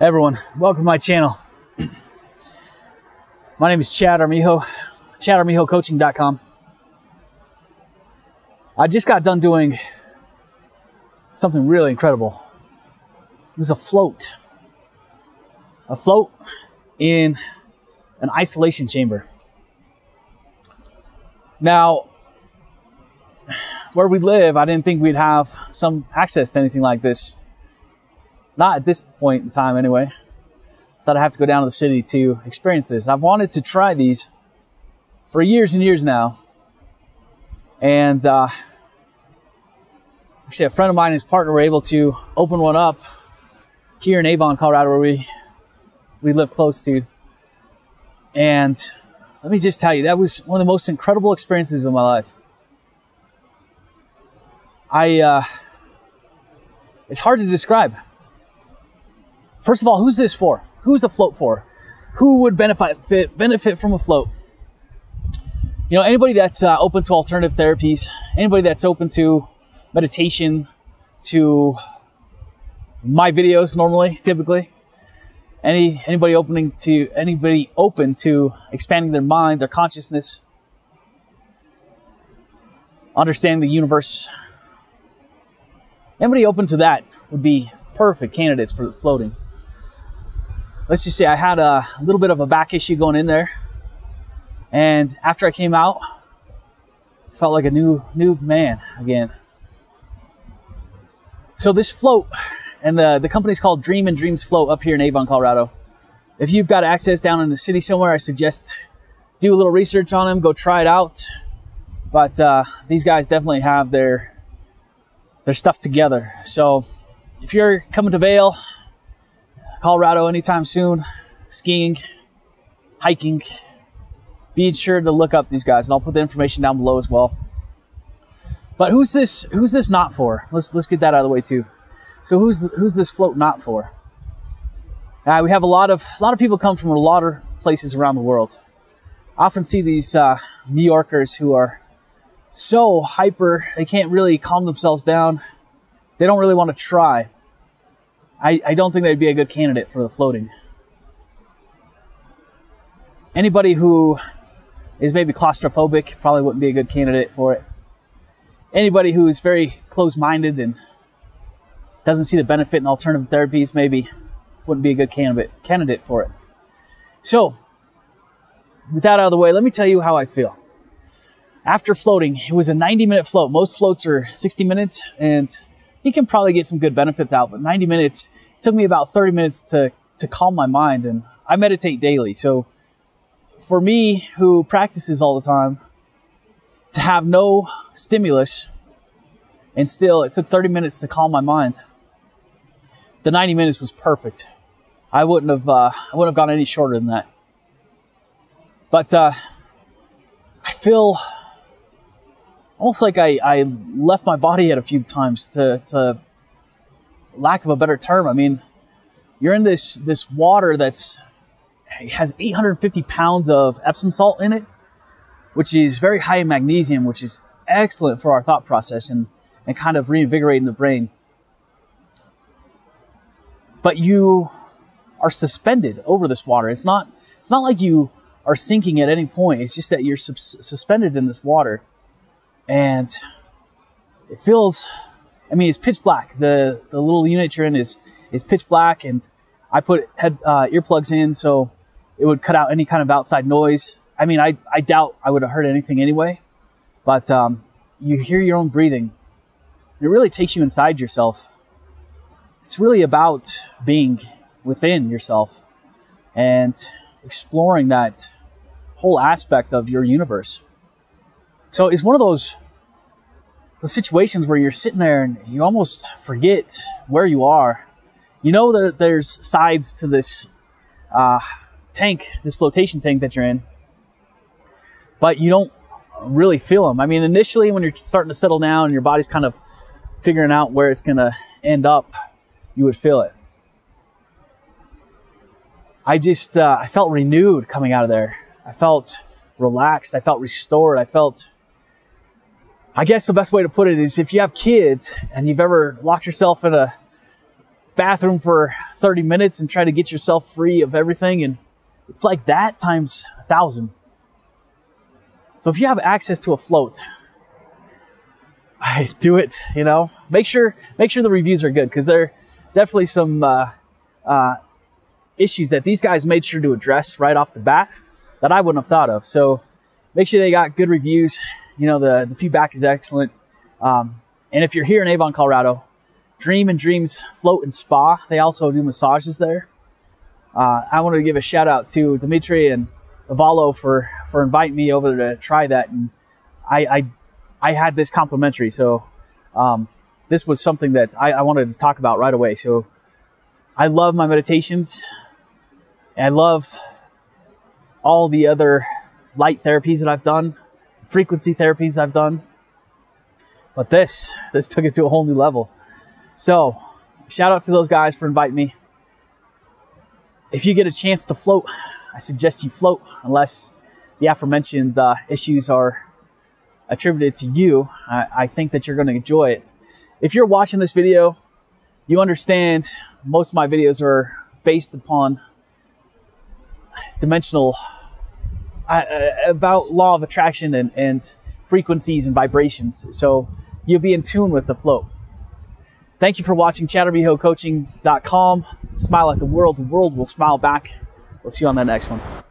Hey everyone, welcome to my channel. My name is Chad Armijo, ChadArmijoCoaching.com. I just got done doing something really incredible. It was a float in an isolation chamber. Now, where we live, I didn't think we'd have some access to anything like this. Not at this point in time anyway. Thought I'd have to go down to the city to experience this. I've wanted to try these for years and years now. And actually a friend of mine and his partner were able to open one up here in Avon, Colorado, where we live close to. And let me just tell you, that was one of the most incredible experiences of my life. It's hard to describe. First of all, who's this for? Who's the float for? Who would benefit from a float? You know, anybody that's open to alternative therapies, anybody that's open to meditation, to my videos normally, typically, anybody open to expanding their mind, their consciousness, understanding the universe. Anybody open to that would be perfect candidates for floating. Let's just say I had a little bit of a back issue going in there, and after I came out, I felt like a new man again. So this float, and the company's called Dream and Dreams Float up here in Avon, Colorado. If you've got access down in the city somewhere, I suggest do a little research on them, go try it out. But these guys definitely have their stuff together. So if you're coming to Vail, Colorado anytime soon, skiing, hiking, be sure to look up these guys, and I'll put the information down below as well. But who's this not for? Let's get that out of the way too. So who's this float not for? We have a lot of people come from a lot of places around the world. I often see these New Yorkers who are so hyper, they can't really calm themselves down. They don't really want to try. I don't think they'd be a good candidate for the floating. Anybody who is maybe claustrophobic probably wouldn't be a good candidate for it. Anybody who is very closed-minded and doesn't see the benefit in alternative therapies maybe wouldn't be a good candidate for it. So, with that out of the way, let me tell you how I feel. After floating, it was a 90-minute float. Most floats are 60 minutes, and you can probably get some good benefits out, but 90 minutes, it took me about 30 minutes to calm my mind, and I meditate daily. So for me, who practices all the time, to have no stimulus, and still it took 30 minutes to calm my mind, the 90 minutes was perfect. I wouldn't have gone any shorter than that. But I feel almost like I left my body at a few times, to lack of a better term. I mean, you're in this water has 850 pounds of Epsom salt in it, which is very high in magnesium, which is excellent for our thought process and kind of reinvigorating the brain. But you are suspended over this water. It's not like you are sinking at any point. It's just that you're suspended in this water. And it feels, I mean, it's pitch black. The little unit you're in is pitch black, and I put earplugs in so it would cut out any kind of outside noise. I mean, I doubt I would have heard anything anyway, but you hear your own breathing. It really takes you inside yourself. It's really about being within yourself and exploring that whole aspect of your universe. So it's one of those situations where you're sitting there and you almost forget where you are. You know that there's sides to this tank, this flotation tank that you're in, but you don't really feel them. I mean, initially when you're starting to settle down and your body's kind of figuring out where it's going to end up, you would feel it. I felt renewed coming out of there. I felt relaxed. I felt restored. I guess the best way to put it is, if you have kids and you've ever locked yourself in bathroom for 30 minutes and try to get yourself free of everything. And it's like that times 1,000. So if you have access to a float, do it, you know. Make sure the reviews are good, because there are definitely some issues that these guys made sure to address right off the bat that I wouldn't have thought of. So make sure they got good reviews. You know, the feedback is excellent. And if you're here in Avon, Colorado, Dream and Dreams Float and Spa, they also do massages there. I wanted to give a shout out to Dimitri and Avalo for inviting me over to try that, and I had this complimentary. So this was something that I wanted to talk about right away. So I love my meditations, and I love all the other light therapies that I've done, frequency therapies I've done, but this took it to a whole new level. So shout out to those guys for inviting me. If you get a chance to float, I suggest you float, unless the aforementioned issues are attributed to you. I think that you're going to enjoy it. If you're watching this video, you understand most of my videos are based upon dimensional, about law of attraction and frequencies and vibrations. So you'll be in tune with the float. Thank you for watching. ChatterBehoCoaching.com. Smile at the world will smile back. We'll see you on the next one.